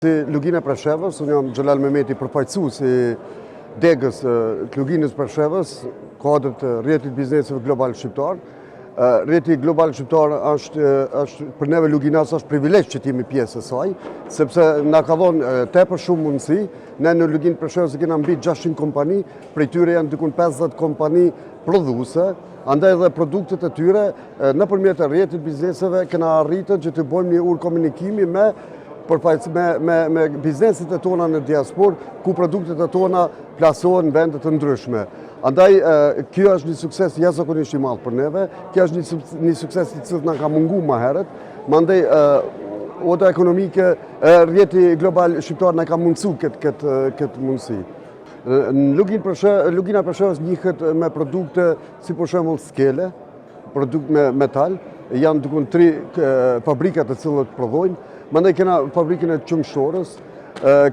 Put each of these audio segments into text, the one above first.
Si Lugina e Preshevës, unë jam Xhelal Mehmeti, përfaqësues i degës të Luginës Preshevës, kuadrit të rrjetit bizneseve global shqiptar. Rrjeti global shqiptar është për neve Luginas është privilegj që t'jemi pjesë e saj, sepse na ka dhënë tepër shumë mundësi. Ne në Luginë Preshevës kemi mbi 600 kompani, prej tyre janë diku 50 kompani prodhuese. Andaj dhe produktet e tyre nëpërmjet rrjetit bizneseve kena arritur që të bëjmë një ur komunikimi me bizneset e tona në diaspor, ku produktet e tona plasohen në vendet të ndryshme. Andaj, kjo është një sukses jashtëzakonisht i madh për neve, kjo është një sukses i cili na ka mungu më herët, mandej oda ekonomike, rrjeti global shqiptar na ka mundësu këtë mundësi. Lugina Preshevës njihet me produkte si për shembull skele, produkt me metal, janë dikun 3 fabrikat të cilët prodhojnë. Mandej kena fabrikën e qumshtorës,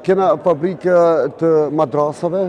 kena fabrika të madrasave,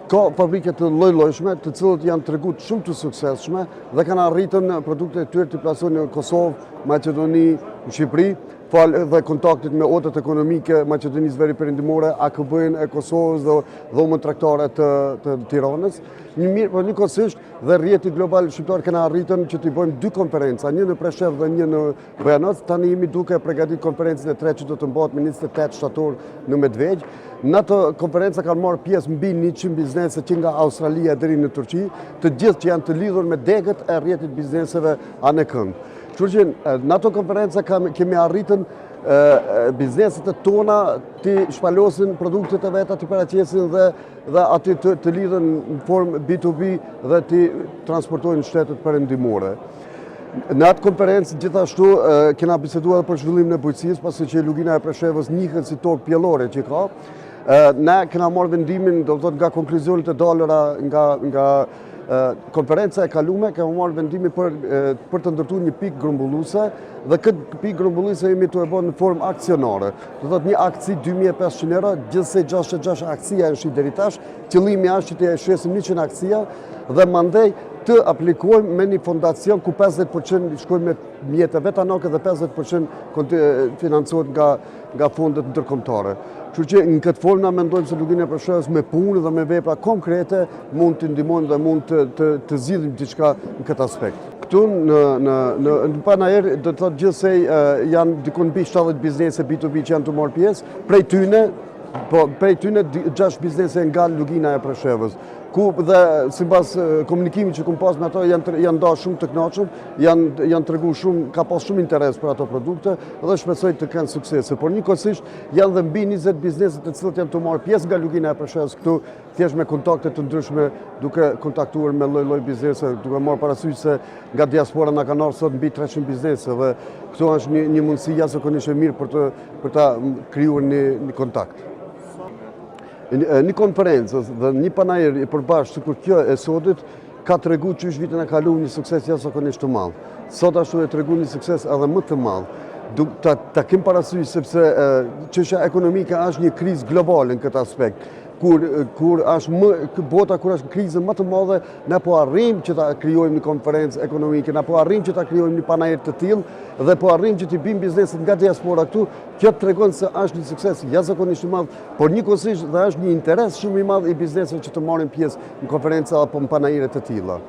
ka fabrika të lloj-llojshme, të cilët janë treguar shumë të suksesshme dhe kanë arritën produktet e tyre të plasojnë në Kosovë, Maqedoni, në Shqipëri, falë dhe kontaktit me odat ekonomike Maqedonisë Veriperëndimore, AKB-n e Kosovës dhe dhomën tregtare të Tiranës. Njëkohësisht dhe rrjeti global shqiptar kena arritën që t'i bëjmë 2 konferenca, një në Preshevë dhe një në Bujanovac. Tani jemi duke përgatitur konferencën e tretë që do të mbahet me 28 shtator në Medvegj. Në atë konferencë kanë marrë pjesë mbi 100 biznese që nga Australia deri në Turqi, të gjithë që janë të lidhur me degët e rrjetit bizneseve anë kënd. Kështu që në ato konferenca kemi arritën bizneset e tona të shpalosin produktet e veta, të paraqesin dhe aty të lidhen në formë B2B dhe të transportojnë në shtetet perëndimore. Në atë konferencë gjithashtu kena biseduar për zhvillimin e bujqësisë, pasi që Lugina e Preshevës njihet si tokë pjellore që ka. Ne kena marrë vendimin, do të thotë nga konkluzionet e dalura nga konferenca e kalume, kemi marrë vendimin për të ndërtuar një pikë grumbulluese dhe këtë pikë grumbulluese jemi të e bërë në formë aksionare. Do thotë një akci 2500 euro, gjithsej 66 akcia janë shit deri tash. Qëllimi është që të shesëm 100 akcia dhe mandej të aplikojmë me një fondacion ku 50% shkojnë me mjete vetanake dhe 50% financohet nga fondet ndërkombëtare. Kështu që në këtë formë na mendojmë se Lugina e Preshevës me punë dhe me vepra konkrete mund të ndihmojmë dhe mund të zgjidhim diçka në këtë aspekt. Këtu në panajër do të thotë gjithsej janë diku mbi 70 biznese B2B që janë të marrë pjesë, prej tyne 6 biznese nga Lugina e Preshevës, ku dhe sipas komunikimit që kum pas me ato janë ndarë shumë të kënaqur, janë treguar shumë, ka pas shumë interes për ato produkte dhe shpresoj të kenë suksese. Por njëkohësisht janë dhe mbi 20 biznese të cilët janë të marrë pjesë nga Lugina e Preshevës këtu, thjesht me kontakte të ndryshme, duke kontaktuar me lloj-lloj biznese, duke marrë parasysh se nga diaspora na kanë ardhur sot mbi 300 biznese dhe këtu është një mundësi jashtëzakonisht e mirë për ta krijuar një kontakt. Një konferencë dhe një panajër i përbashkët sikur kjo e sotit ka treguar që vitin e kaluar një sukses jashtëzakonisht të madh. Sot ashtu e tregon një sukses edhe më të madh. Ta kem parasysh sepse çështja ekonomike është një krizë globale në këtë aspekt. Kur bota kur është krizën më të madhe, ne po arrijmë që ta krijojmë një konferencë ekonomike, ne po arrijmë që ta krijojmë një panajër të tillë dhe po arrijmë që të bëjmë bizneset nga diaspora këtu. Kjo tregon se është një sukses jashtëzakonisht i madh, por njëkohësisht dhe është një interes shumë i madh i bizneseve që të marrin pjesë në konferenca apo në panajëre të tilla.